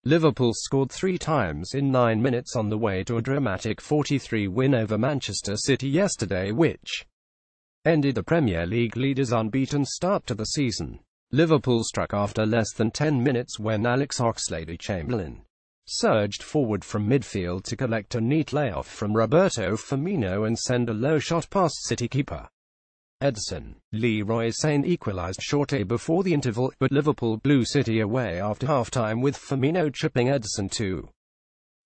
Liverpool scored 3 times in 9 minutes on the way to a dramatic 4-3 win over Manchester City yesterday, which ended the Premier League leaders' unbeaten start to the season. Liverpool struck after less than 10 minutes when Alex Oxlade-Chamberlain surged forward from midfield to collect a neat layoff from Roberto Firmino and send a low shot past City keeper Ederson. Leroy Sane equalised shortly before the interval, but Liverpool blew City away after half-time with Firmino chipping Ederson to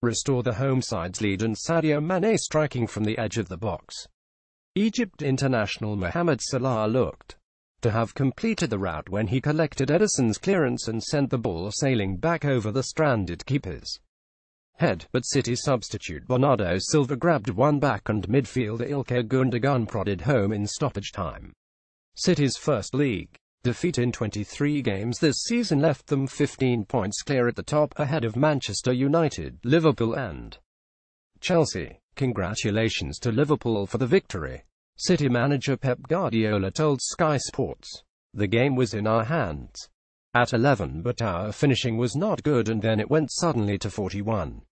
restore the home side's lead and Sadio Mane striking from the edge of the box. Egypt international Mohamed Salah looked to have completed the route when he collected Ederson's clearance and sent the ball sailing back over the stranded keeper's head, but City substitute Bernardo Silva grabbed one back and midfielder Ilkay Gundogan prodded home in stoppage time. City's first league defeat in 23 games this season left them 15 points clear at the top, ahead of Manchester United, Liverpool and Chelsea. Congratulations to Liverpool for the victory. City manager Pep Guardiola told Sky Sports, "The game was in our hands at 11, but our finishing was not good and then it went suddenly to 41.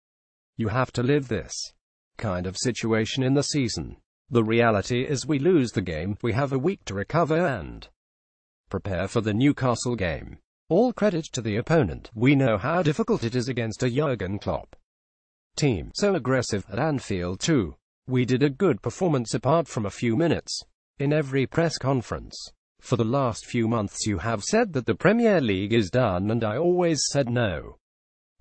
You have to live this kind of situation in the season. The reality is we lose the game, we have a week to recover and prepare for the Newcastle game. All credit to the opponent. We know how difficult it is against a Jurgen Klopp team. So aggressive at Anfield too. We did a good performance apart from a few minutes. In every press conference for the last few months you have said that the Premier League is done, and I always said no.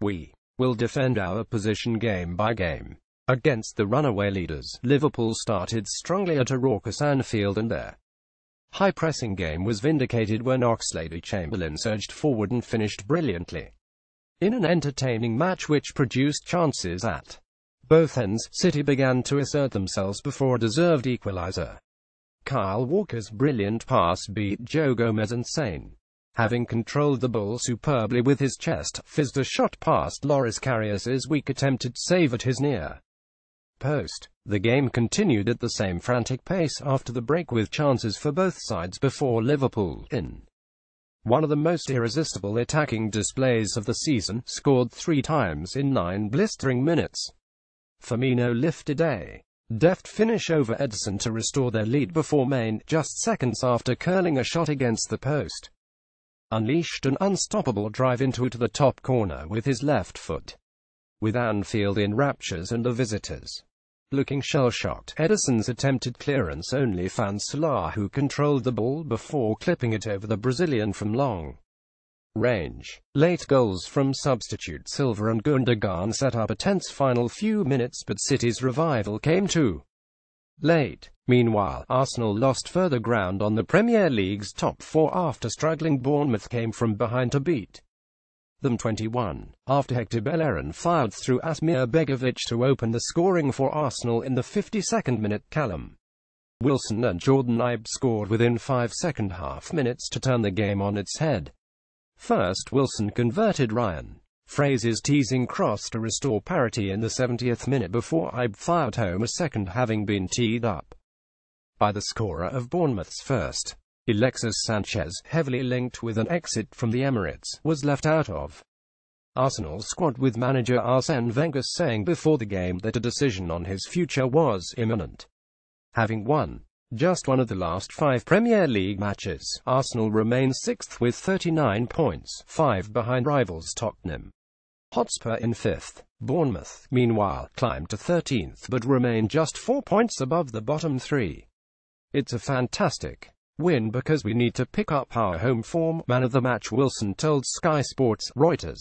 We will defend our position game by game." Against the runaway leaders, Liverpool started strongly at a raucous Anfield and their high-pressing game was vindicated when Oxlade-Chamberlain surged forward and finished brilliantly in an entertaining match which produced chances at both ends. City began to assert themselves before a deserved equaliser. Kyle Walker's brilliant pass beat Joe Gomez and Sane, having controlled the ball superbly with his chest, fizzed a shot past Loris Karius's weak attempted save at his near post. The game continued at the same frantic pace after the break, with chances for both sides before Liverpool, in one of the most irresistible attacking displays of the season, scored 3 times in 9 blistering minutes. Firmino lifted a deft finish over Ederson to restore their lead before Mane, just seconds after curling a shot against the post, unleashed an unstoppable drive into the top corner with his left foot. With Anfield in raptures and the visitors looking shell-shocked, Ederson's attempted clearance only found Salah, who controlled the ball before clipping it over the Brazilian from long range. Late goals from substitute Silva and Gundogan set up a tense final few minutes, but City's revival came too late. Meanwhile, Arsenal lost further ground on the Premier League's top 4 after struggling Bournemouth came from behind to beat them 21, after Hector Bellerin fired through Asmir Begovic to open the scoring for Arsenal in the 52nd minute. Callum Wilson and Jordan Ibe scored within 5 second-half minutes to turn the game on its head. First, Wilson converted Ryan Fraser's teasing cross to restore parity in the 70th minute before Ibe fired home a second, having been teed up by the scorer of Bournemouth's first. Alexis Sanchez, heavily linked with an exit from the Emirates, was left out of Arsenal's squad, with manager Arsene Wenger saying before the game that a decision on his future was imminent. Having won just one of the last 5 Premier League matches, Arsenal remains 6th with 39 points, 5 behind rivals Tottenham Hotspur in 5th. Bournemouth, meanwhile, climbed to 13th but remain just 4 points above the bottom 3. "It's a fantastic win because we need to pick up our home form," man of the match Wilson told Sky Sports Reuters.